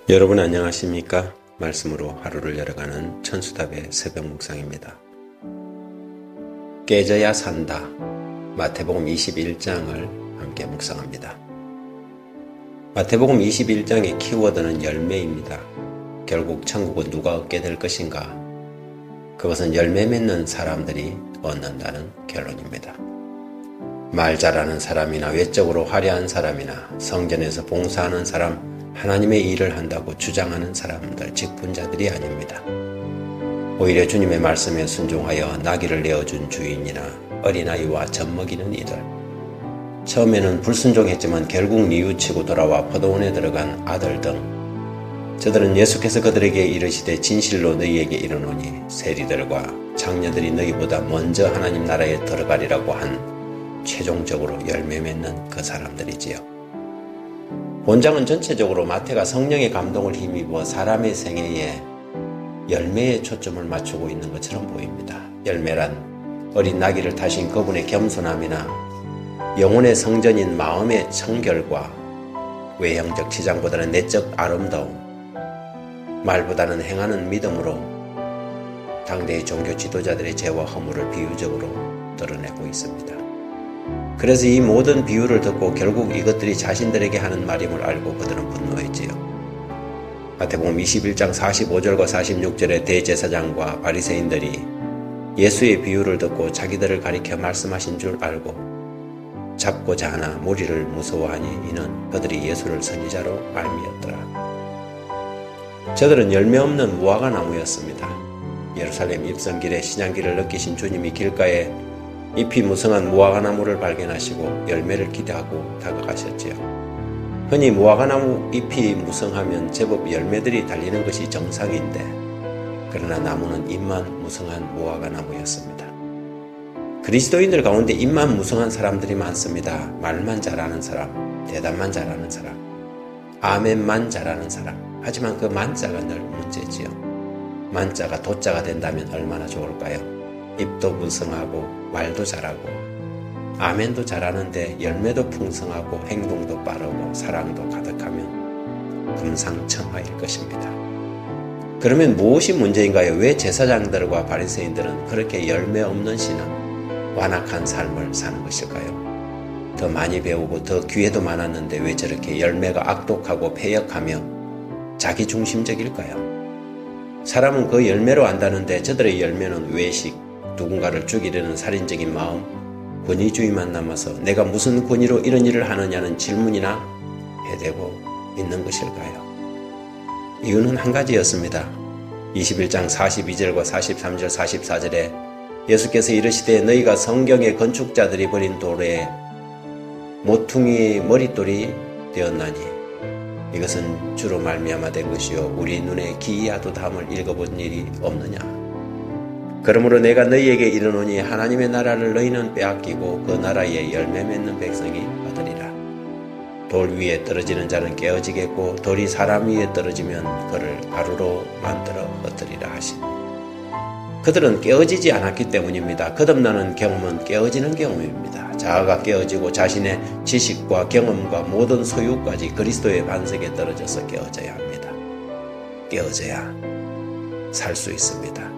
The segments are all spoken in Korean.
여러분 안녕하십니까? 말씀으로 하루를 열어가는 천수답의 새벽 묵상입니다. 깨져야 산다. 마태복음 21장을 함께 묵상합니다. 마태복음 21장의 키워드는 열매입니다. 결국 천국은 누가 얻게 될 것인가? 그것은 열매 맺는 사람들이 얻는다는 결론입니다. 말 잘하는 사람이나 외적으로 화려한 사람이나 성전에서 봉사하는 사람, 하나님의 일을 한다고 주장하는 사람들, 직분자들이 아닙니다. 오히려 주님의 말씀에 순종하여 나귀를 내어준 주인이나 어린아이와 젖먹이는 이들, 처음에는 불순종했지만 결국 뉘우치고 돌아와 포도원에 들어간 아들 등, 저들은 예수께서 그들에게 이르시되 진실로 너희에게 이르노니 세리들과 장녀들이 너희보다 먼저 하나님 나라에 들어가리라고 한 최종적으로 열매 맺는 그 사람들이지요. 본장은 전체적으로 마태가 성령의 감동을 힘입어 사람의 생애에 열매에 초점을 맞추고 있는 것처럼 보입니다. 열매란 어린 나귀를 타신 그분의 겸손함이나 영혼의 성전인 마음의 청결과 외형적 치장보다는 내적 아름다움, 말보다는 행하는 믿음으로 당대의 종교 지도자들의 죄와 허물을 비유적으로 드러내고 있습니다. 그래서 이 모든 비유를 듣고 결국 이것들이 자신들에게 하는 말임을 알고 그들은 분노했지요. 마태복음 21장 45절과 46절에 대제사장과 바리새인들이 예수의 비유를 듣고 자기들을 가리켜 말씀하신 줄 알고 잡고자 하나 무리를 무서워하니 이는 그들이 예수를 선지자로 말미암더라. 저들은 열매 없는 무화과 나무였습니다. 예루살렘 입성길에 신양기를 느끼신 주님이 길가에 잎이 무성한 무화과나무를 발견하시고 열매를 기대하고 다가가셨지요. 흔히 무화과나무 잎이 무성하면 제법 열매들이 달리는 것이 정상인데, 그러나 나무는 잎만 무성한 무화과나무였습니다. 그리스도인들 가운데 잎만 무성한 사람들이 많습니다. 말만 잘하는 사람, 대답만 잘하는 사람, 아멘만 잘하는 사람. 하지만 그 만자가 늘 문제지요. 만자가 도자가 된다면 얼마나 좋을까요? 입도 무성하고 말도 잘하고 아멘도 잘하는데 열매도 풍성하고 행동도 빠르고 사랑도 가득하면 금상첨화일 것입니다. 그러면 무엇이 문제인가요? 왜 제사장들과 바리새인들은 그렇게 열매 없는 신앙, 완악한 삶을 사는 것일까요? 더 많이 배우고 더 기회도 많았는데 왜 저렇게 열매가 악독하고 패역하며 자기중심적일까요? 사람은 그 열매로 안다는데 저들의 열매는 외식, 누군가를 죽이려는 살인적인 마음, 권위주의만 남아서 내가 무슨 권위로 이런 일을 하느냐는 질문이나 해대고 있는 것일까요? 이유는 한 가지였습니다. 21장 42절과 43절 44절에 예수께서 이르시되 너희가 성경의 건축자들이 버린 돌에 모퉁이의 머릿돌이 되었나니 이것은 주로 말미암아 된 것이요 우리 눈에 기이하도 담을 읽어본 일이 없느냐. 그러므로 내가 너희에게 이르노니 하나님의 나라를 너희는 빼앗기고 그 나라에 열매 맺는 백성이 얻으리라. 돌 위에 떨어지는 자는 깨어지겠고 돌이 사람 위에 떨어지면 그를 가루로 만들어 흩으리라 하시니, 그들은 깨어지지 않았기 때문입니다. 거듭나는 경험은 깨어지는 경험입니다. 자아가 깨어지고 자신의 지식과 경험과 모든 소유까지 그리스도의 반석에 떨어져서 깨어져야 합니다. 깨어져야 살 수 있습니다.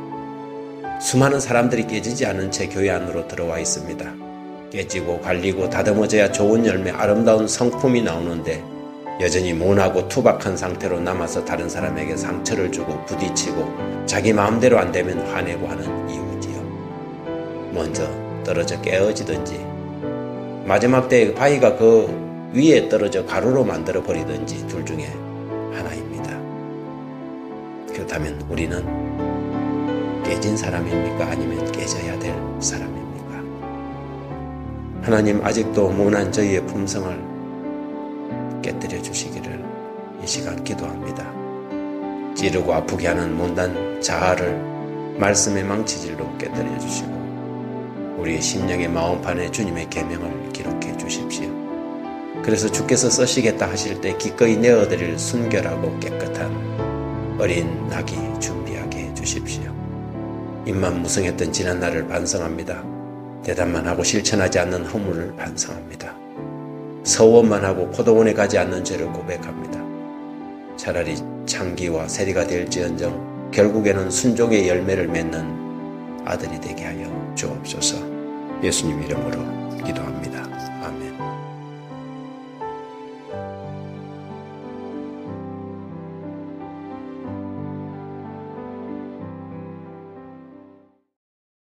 수많은 사람들이 깨지지 않은 채 교회 안으로 들어와 있습니다. 깨지고 갈리고 다듬어져야 좋은 열매, 아름다운 성품이 나오는데 여전히 모나고 투박한 상태로 남아서 다른 사람에게 상처를 주고 부딪히고 자기 마음대로 안 되면 화내고 하는 이유지요. 먼저 떨어져 깨어지든지 마지막 때에 바위가 그 위에 떨어져 가루로 만들어 버리든지 둘 중에 하나입니다. 그렇다면 우리는 깨진 사람입니까? 아니면 깨져야 될 사람입니까? 하나님 아직도 모난 저희의 품성을 깨뜨려 주시기를 이 시간 기도합니다. 찌르고 아프게 하는 못난 자아를 말씀의 망치질로 깨뜨려 주시고 우리의 심령의 마음판에 주님의 계명을 기록해 주십시오. 그래서 주께서 쓰시겠다 하실 때 기꺼이 내어드릴 순결하고 깨끗한 어린 낙이 준비하게 해 주십시오. 입만 무성했던 지난 날을 반성합니다. 대답만 하고 실천하지 않는 허물을 반성합니다. 서원만 하고 포도원에 가지 않는 죄를 고백합니다. 차라리 창기와 세리가 될지언정 결국에는 순종의 열매를 맺는 아들이 되게 하여 주옵소서. 예수님 이름으로 기도합니다.